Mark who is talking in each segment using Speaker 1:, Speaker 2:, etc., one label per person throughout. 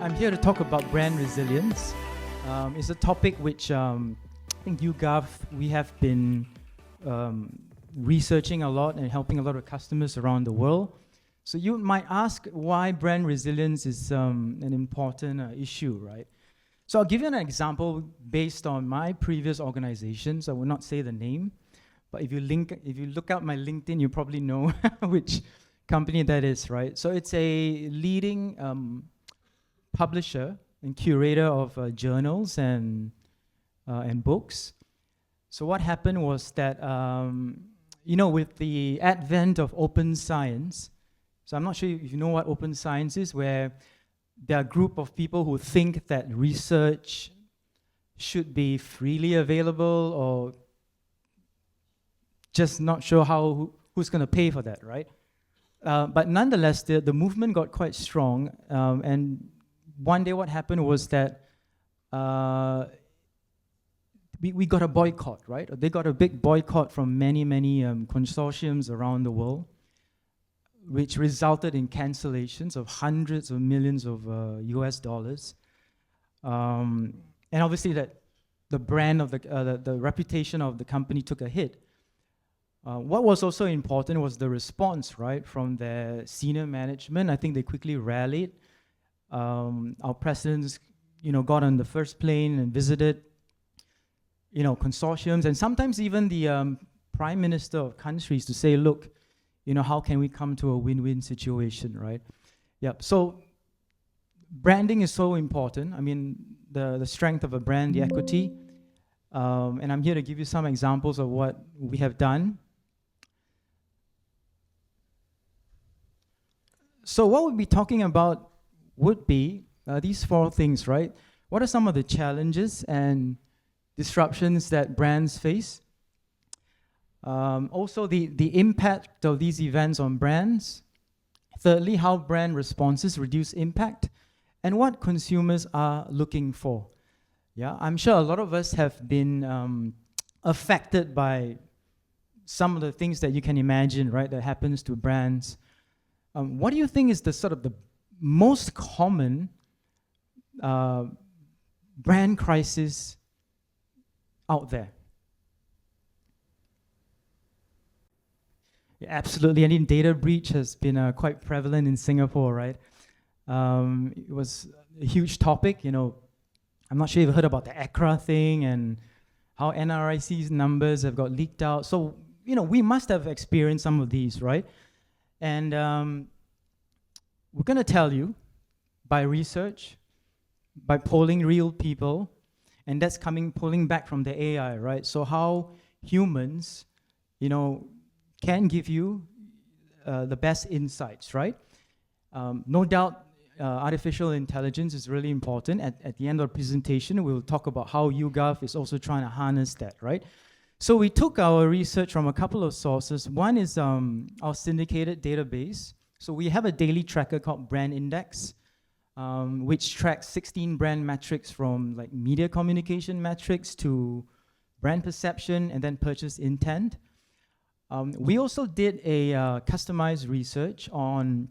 Speaker 1: I'm here to talk about brand resilience. It's a topic which I think YouGov, we have been researching a lot and helping a lot of customers around the world. So you might ask why brand resilience is an important issue, right? So I'll give you an example based on my previous organizations. I will not say the name, but if you look up my LinkedIn, you probably know which company that is, right? So it's a leading publisher and curator of journals and books. So what happened was that, with the advent of open science, so I'm not sure if you know what open science is, where there are a group of people who think that research should be freely available, or just not sure who's going to pay for that, right? But nonetheless, the movement got quite strong, and one day what happened was that we got a boycott, right? They got a big boycott from many consortiums around the world, which resulted in cancellations of hundreds of millions of US dollars. And obviously that the brand of the reputation of the company took a hit. What was also important was the response, right, from their senior management. I think they quickly rallied. Our presidents, got on the first plane and visited, consortiums, and sometimes even the prime minister of countries to say, look, how can we come to a win-win situation, right? Yeah. So branding is so important. I mean, the strength of a brand, the equity, and I'm here to give you some examples of what we have done. So what we'll be talking about would be these four things, right? What are some of the challenges and disruptions that brands face? Also, the impact of these events on brands. Thirdly, how brand responses reduce impact, and what consumers are looking for. Yeah, I'm sure a lot of us have been affected by some of the things that you can imagine, right, that happens to brands. What do you think is the most common brand crisis out there? Yeah, absolutely. I mean, data breach has been quite prevalent in Singapore, right? It was a huge topic. I'm not sure if you've heard about the ACRA thing and how NRIC's numbers have got leaked out. So, we must have experienced some of these, right? And we're going to tell you by research, by polling real people, and that's pulling back from the AI, right? So how humans, can give you the best insights, right? No doubt, artificial intelligence is really important. At the end of the presentation, we'll talk about how YouGov is also trying to harness that, right? So we took our research from a couple of sources. One is our syndicated database. So we have a daily tracker called Brand Index, which tracks 16 brand metrics from like media communication metrics to brand perception and then purchase intent. We also did a customized research on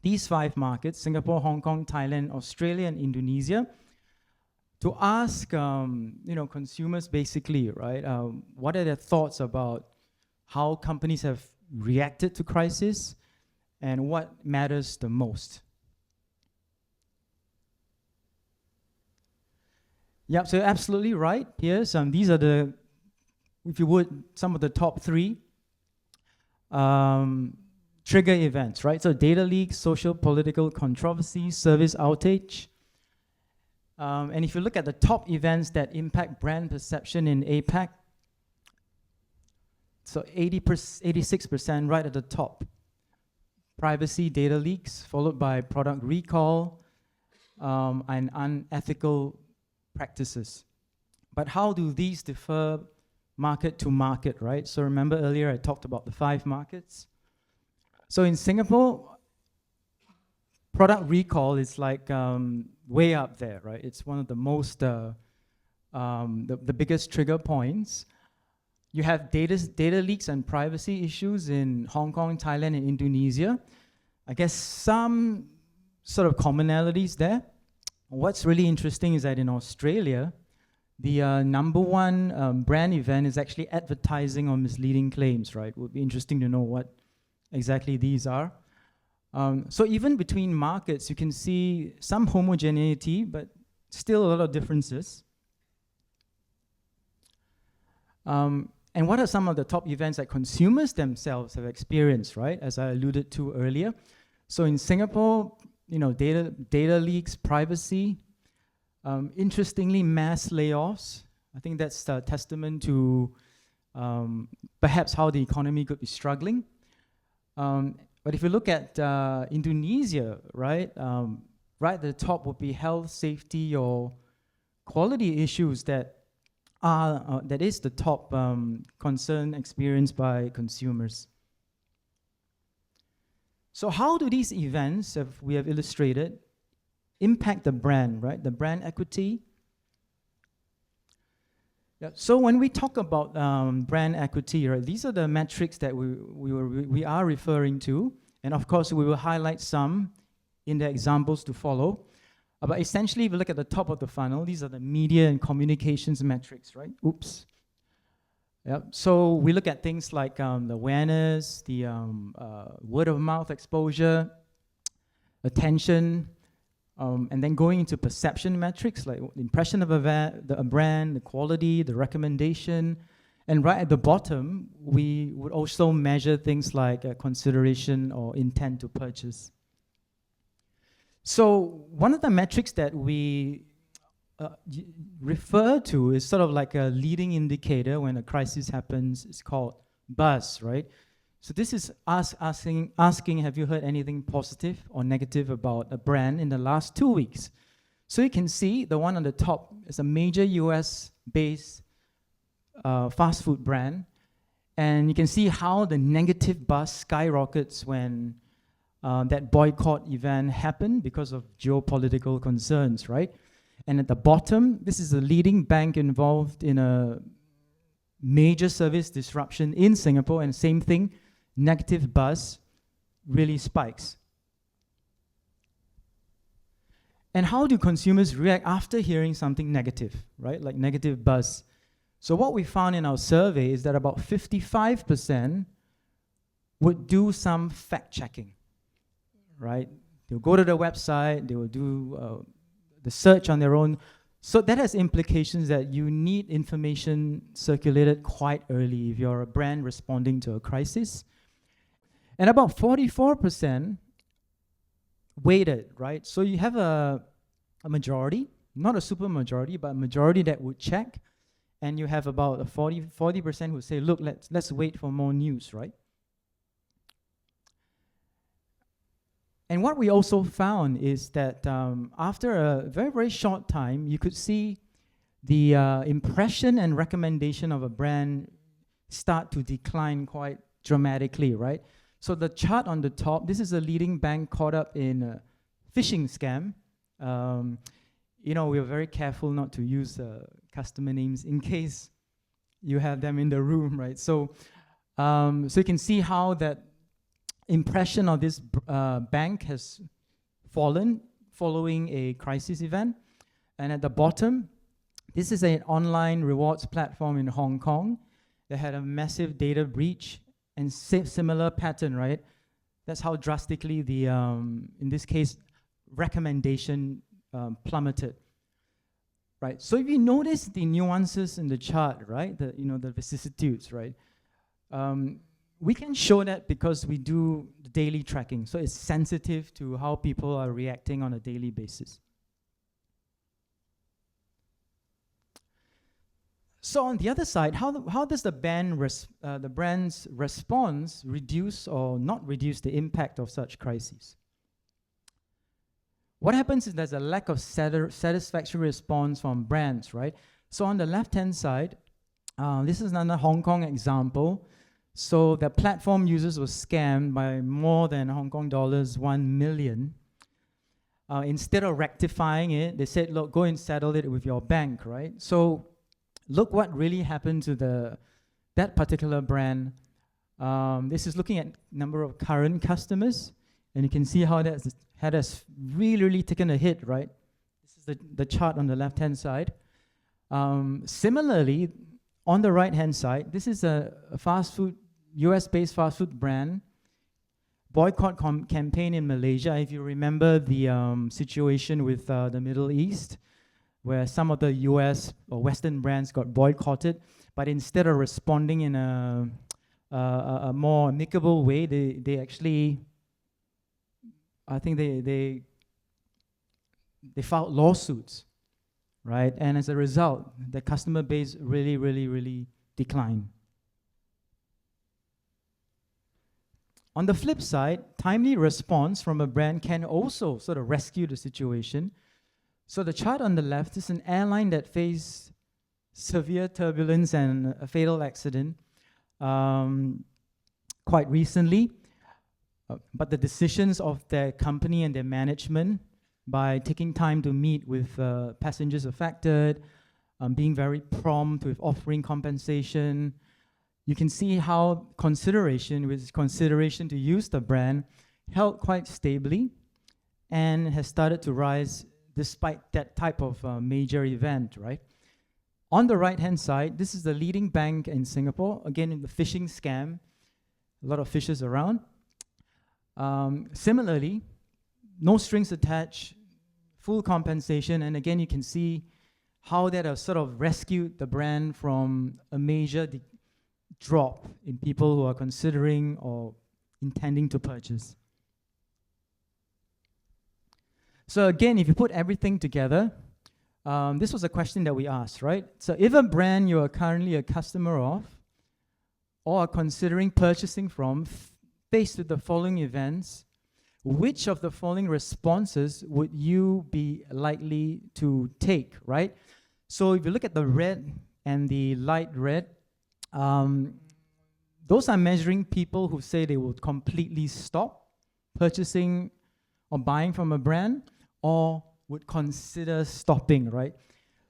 Speaker 1: these 5 markets, Singapore, Hong Kong, Thailand, Australia, and Indonesia, to ask consumers basically, right, what are their thoughts about how companies have reacted to crisis and what matters the most. Yeah, so absolutely right. Here's these are if you would, some of the top 3 trigger events, right? So data leaks, social political controversy, service outage. And if you look at the top events that impact brand perception in APAC, so 86% right at the top. Privacy data leaks, followed by product recall and unethical practices. But how do these differ market to market, right? So remember earlier I talked about the 5 markets. So in Singapore, product recall is like way up there, right? It's one of the most, the biggest trigger points. You have data leaks and privacy issues in Hong Kong, Thailand, and Indonesia. I guess some sort of commonalities there. What's really interesting is that in Australia, the number one brand event is actually advertising on misleading claims, right? Would be interesting to know what exactly these are. So even between markets, you can see some homogeneity, but still a lot of differences. And what are some of the top events that consumers themselves have experienced, right? As I alluded to earlier. So in Singapore, data leaks, privacy. Interestingly, mass layoffs. I think that's a testament to perhaps how the economy could be struggling. But if you look at Indonesia, right, right at the top would be health, safety, or quality issues that is the top concern experienced by consumers. So how do these events, as we have illustrated, impact the brand, right? The brand equity. Yeah. So when we talk about brand equity, right, these are the metrics that we are referring to, and of course we will highlight some in the examples to follow. But essentially, if you look at the top of the funnel, these are the media and communications metrics, right? Oops. Yep. So we look at things like the awareness, the word of mouth exposure, attention, and then going into perception metrics like the impression of a brand, the quality, the recommendation. And right at the bottom, we would also measure things like consideration or intent to purchase. So one of the metrics that we refer to is sort of like a leading indicator when a crisis happens. It's called buzz, right? So this is us asking, have you heard anything positive or negative about a brand in the last 2 weeks? So you can see the one on the top is a major US-based fast food brand. And you can see how the negative buzz skyrockets when that boycott event happened because of geopolitical concerns, right? And at the bottom, this is a leading bank involved in a major service disruption in Singapore, and same thing, negative buzz really spikes. And how do consumers react after hearing something negative, right? Like negative buzz. So what we found in our survey is that about 55% would do some fact checking, right? They'll go to the website, they will do the search on their own. So that has implications that you need information circulated quite early if you're a brand responding to a crisis. And about 44% waited, right? So you have a majority, not a super majority, but a majority that would check. And you have about a 40% who say, look, let's wait for more news, right? And what we also found is that after a very, very short time, you could see the impression and recommendation of a brand start to decline quite dramatically, right? So the chart on the top, this is a leading bank caught up in a phishing scam. We're very careful not to use customer names in case you have them in the room, right? So you can see how that impression of this bank has fallen following a crisis event. And at the bottom, this is an online rewards platform in Hong Kong that had a massive data breach and similar pattern, right? That's how drastically the, in this case, recommendation plummeted, right? So if you notice the nuances in the chart, right, the vicissitudes, right, we can show that because we do the daily tracking. So it's sensitive to how people are reacting on a daily basis. So on the other side, how does the brand's response reduce or not reduce the impact of such crises? What happens is there's a lack of satisfactory response from brands, right? So on the left-hand side, this is another Hong Kong example. So the platform users were scammed by more than Hong Kong dollars 1 million. Instead of rectifying it, they said, look, go and settle it with your bank, right? So look what really happened to that particular brand. This is looking at number of current customers, and you can see how that has really, really taken a hit, right? This This is the chart on the left-hand side. Similarly, on the right-hand side, this is a fast food, US-based fast food brand boycott campaign in Malaysia. If you remember the situation with the Middle East, where some of the US or Western brands got boycotted, but instead of responding in a more amicable way, they actually, I think they filed lawsuits, right? And as a result, the customer base really declined. On the flip side, timely response from a brand can also sort of rescue the situation. So the chart on the left is an airline that faced severe turbulence and a fatal accident quite recently. But the decisions of their company and their management, by taking time to meet with passengers affected, being very prompt with offering compensation, you can see how consideration to use the brand held quite stably and has started to rise despite that type of major event, right? On the right-hand side, this is the leading bank in Singapore. Again, in the phishing scam, a lot of phishers around. Similarly, no strings attached, full compensation, and again, you can see how that has sort of rescued the brand from a major drop in people who are considering or intending to purchase. So again, if you put everything together, this was a question that we asked, right? So if a brand you are currently a customer of or are considering purchasing from, faced with the following events, which of the following responses would you be likely to take, right? So if you look at the red and the light red, those are measuring people who say they will completely stop purchasing or buying from a brand or would consider stopping, right?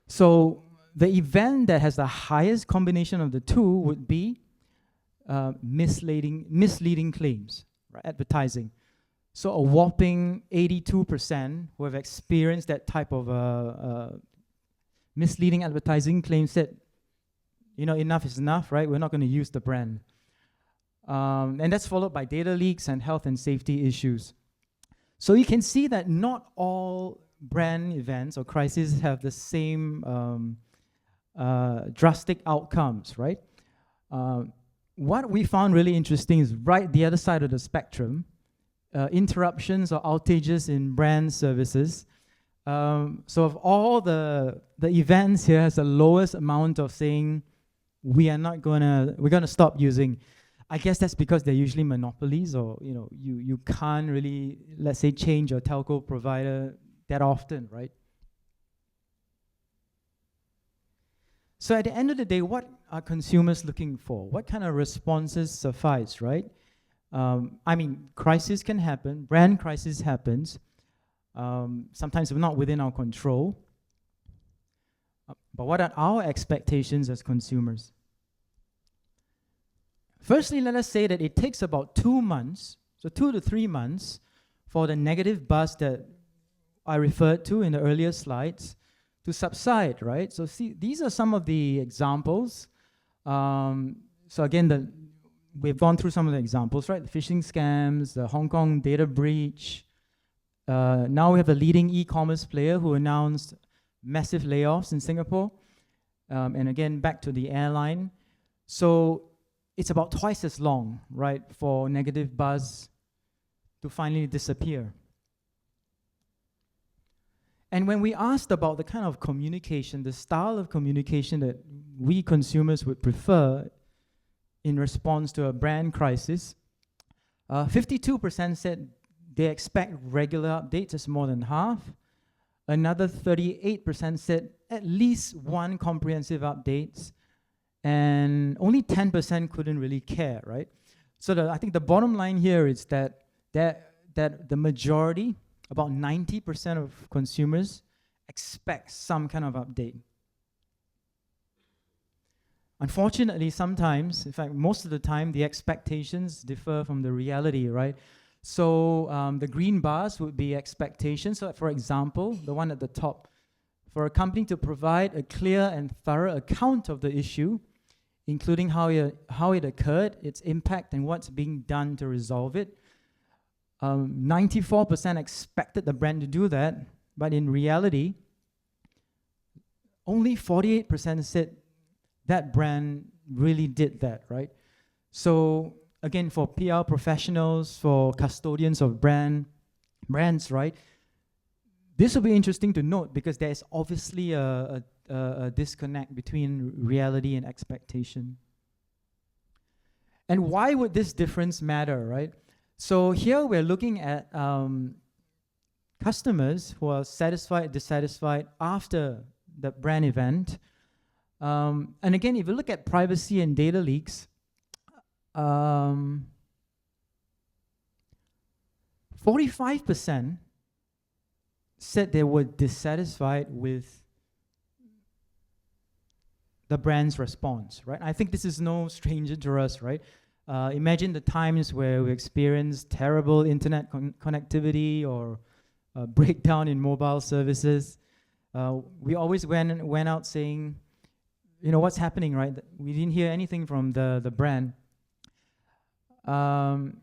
Speaker 1: So the event that has the highest combination of the two would be misleading claims, right? Advertising. So a whopping 82% who have experienced that type of misleading advertising claim said, you know, enough is enough, right? We're not going to use the brand. And that's followed by data leaks and health and safety issues. So you can see that not all brand events or crises have the same drastic outcomes, right? What we found really interesting is right the other side of the spectrum, interruptions or outages in brand services. So of all the events here has the lowest amount of saying we're gonna stop using. I guess that's because they're usually monopolies, or you can't really, let's say, change your telco provider that often, right? So at the end of the day, what are consumers looking for? What kind of responses suffice, right? I mean, crisis can happen, brand crisis happens. Sometimes we're not within our control. But what are our expectations as consumers? Firstly, let us say that it takes about 2 months, so 2 to 3 months, for the negative buzz that I referred to in the earlier slides to subside, right? So see, these are some of the examples. So again, we've gone through some of the examples, right? The phishing scams, the Hong Kong data breach. Now we have a leading e-commerce player who announced massive layoffs in Singapore. And again, back to the airline. So it's about twice as long, right, for negative buzz to finally disappear. And when we asked about the kind of communication, the style of communication that we consumers would prefer in response to a brand crisis, 52% said they expect regular updates, as more than half. Another 38% said at least one comprehensive update, and only 10% couldn't really care, right? So I think the bottom line here is that the majority, about 90% of consumers, expect some kind of update. Unfortunately, sometimes, in fact, most of the time, the expectations differ from the reality, right? So the green bars would be expectations. So for example, the one at the top, for a company to provide a clear and thorough account of the issue, including how it occurred, its impact, and what's being done to resolve it. 94% expected the brand to do that, but in reality, only 48% said that brand really did that, right? So again, for PR professionals, for custodians of brands, right? This will be interesting to note because there is obviously a disconnect between reality and expectation. And why would this difference matter, right? So here we're looking at customers who are satisfied, dissatisfied after the brand event. And again, if you look at privacy and data leaks, 45% said they were dissatisfied with the brand's response, right? I think this is no stranger to us, right? Imagine the times where we experienced terrible internet connectivity or breakdown in mobile services. We always went out saying, you know, what's happening, right? We didn't hear anything from the brand. And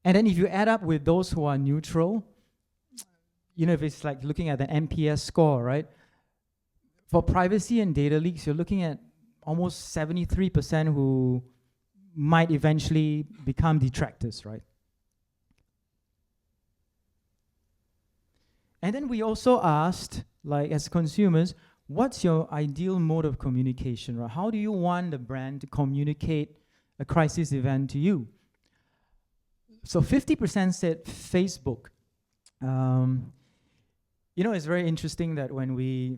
Speaker 1: then if you add up with those who are neutral, you know, if it's like looking at the NPS score, right? For privacy and data leaks, you're looking at almost 73% who might eventually become detractors, right? And then we also asked, like as consumers, what's your ideal mode of communication, right? How do you want the brand to communicate a crisis event to you? So 50% said Facebook. You know, it's very interesting that when we're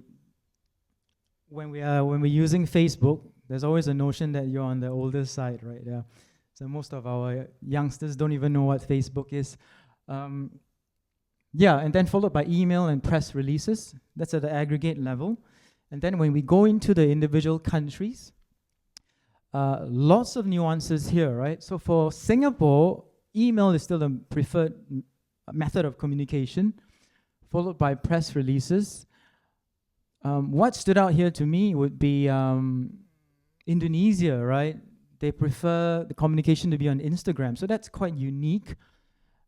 Speaker 1: using Facebook, there's always a notion that you're on the older side, right? Yeah. So most of our youngsters don't even know what Facebook is. Yeah, and then followed by email and press releases. That's at the aggregate level. And then when we go into the individual countries, lots of nuances here, right? So for Singapore, email is still the preferred method of communication, followed by press releases. What stood out here to me would be Indonesia, right? They prefer the communication to be on Instagram, so that's quite unique.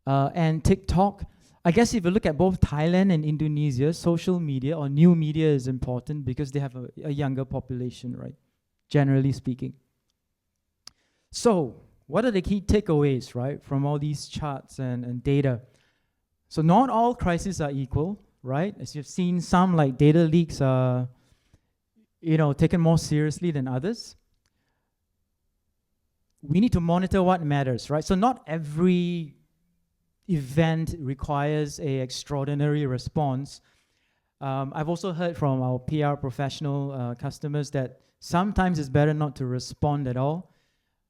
Speaker 1: And TikTok. I guess if you look at both Thailand and Indonesia, social media or new media is important because they have a younger population, right? Generally speaking. So, what are the key takeaways, right, from all these charts and data? So not all crises are equal, right? As you've seen, some like data leaks are, you know, taken more seriously than others. We need to monitor what matters, right? So not every event requires a extraordinary response. I've also heard from our PR professional customers that sometimes it's better not to respond at all.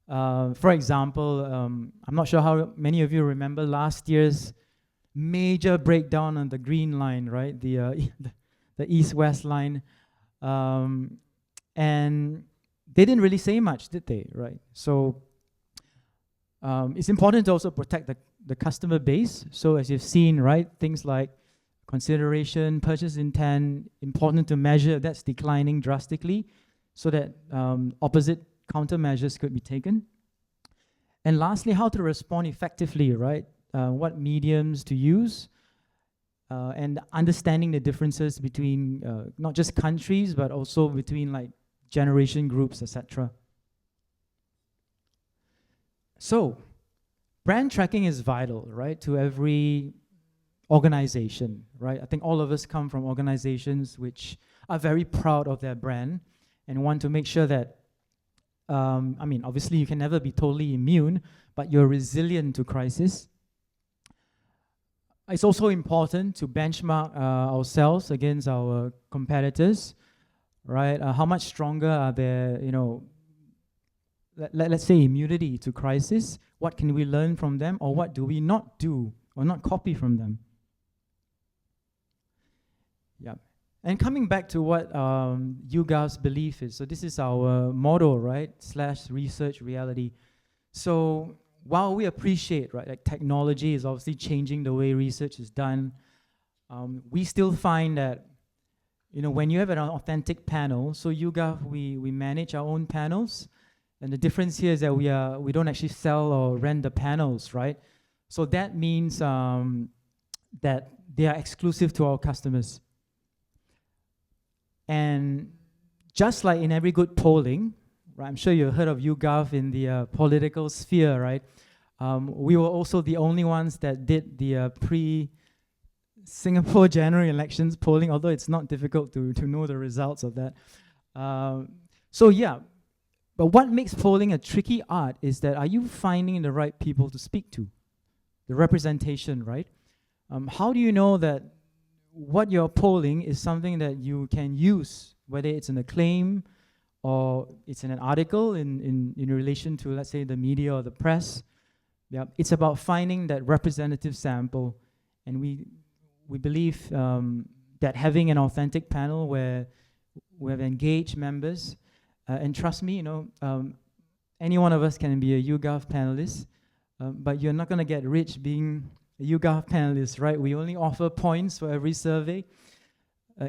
Speaker 1: For example, I'm not sure how many of you remember last year's major breakdown on the green line, right? The east-west line. And they didn't really say much, did they, right? So it's important to also protect the customer base. So as you've seen, right, things like consideration, purchase intent, important to measure, that's declining drastically so that opposite countermeasures could be taken. And lastly, how to respond effectively, right? What mediums to use, and understanding the differences between not just countries, but also between like generation groups, etc. So, brand tracking is vital, right, to every organization, right? I think all of us come from organizations which are very proud of their brand and want to make sure that, I mean, obviously you can never be totally immune, but you're resilient to crisis. It's also important to benchmark ourselves against our competitors, right? How much stronger are their, you know, let's say immunity to crisis? What can we learn from them, or what do we not do or not copy from them? Yeah. And coming back to what YouGov's belief is, so this is our model, right? / research reality. So while we appreciate, right, like technology is obviously changing the way research is done, we still find that when you have an authentic panel, so YouGov, we manage our own panels, and the difference here is that we don't actually sell or rent the panels, right? So that means that they are exclusive to our customers. And just like in every good polling, right, I'm sure you've heard of YouGov in the political sphere, right? We were also the only ones that did the Singapore general elections polling, although it's not difficult to know the results of that. So yeah, but what makes polling a tricky art is that are you finding the right people to speak to? The representation, right? How do you know that what you're polling is something that you can use, whether it's in a claim or it's in an article in relation to, let's say, the media or the press? Yeah, it's about finding that representative sample, and we believe that having an authentic panel where we have engaged members, and trust me, any one of us can be a YouGov panelist, but you're not going to get rich being a YouGov panelist, right? We only offer points for every survey.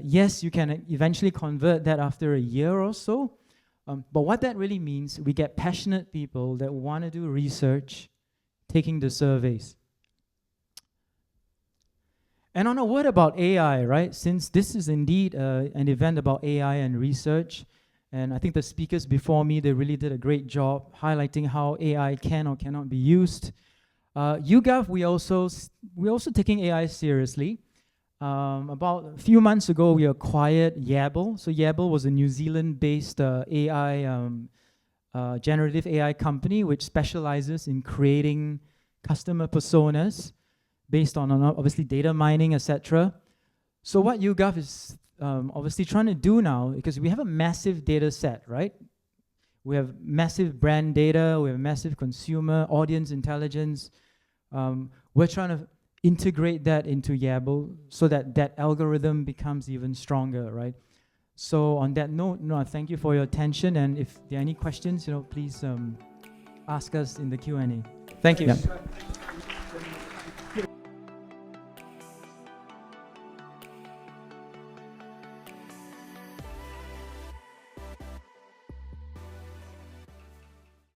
Speaker 1: Yes, you can eventually convert that after a year or so, but what that really means, we get passionate people that want to do research, taking the surveys. And on a word about AI, right? Since this is indeed an event about AI and research, and I think the speakers before me, they really did a great job highlighting how AI can or cannot be used. YouGov, we also taking AI seriously. About a few months ago, we acquired Yabble. So Yabble was a New Zealand-based AI, generative AI company which specializes in creating customer personas based on obviously data mining, etc. So what YouGov is obviously trying to do now, because we have a massive data set, right? We have massive brand data, we have massive consumer audience intelligence. We're trying to integrate that into Yabble so that that algorithm becomes even stronger, right? So on that note, thank you for your attention, and if there are any questions, please ask us in the Q&A. Thank you. Yeah.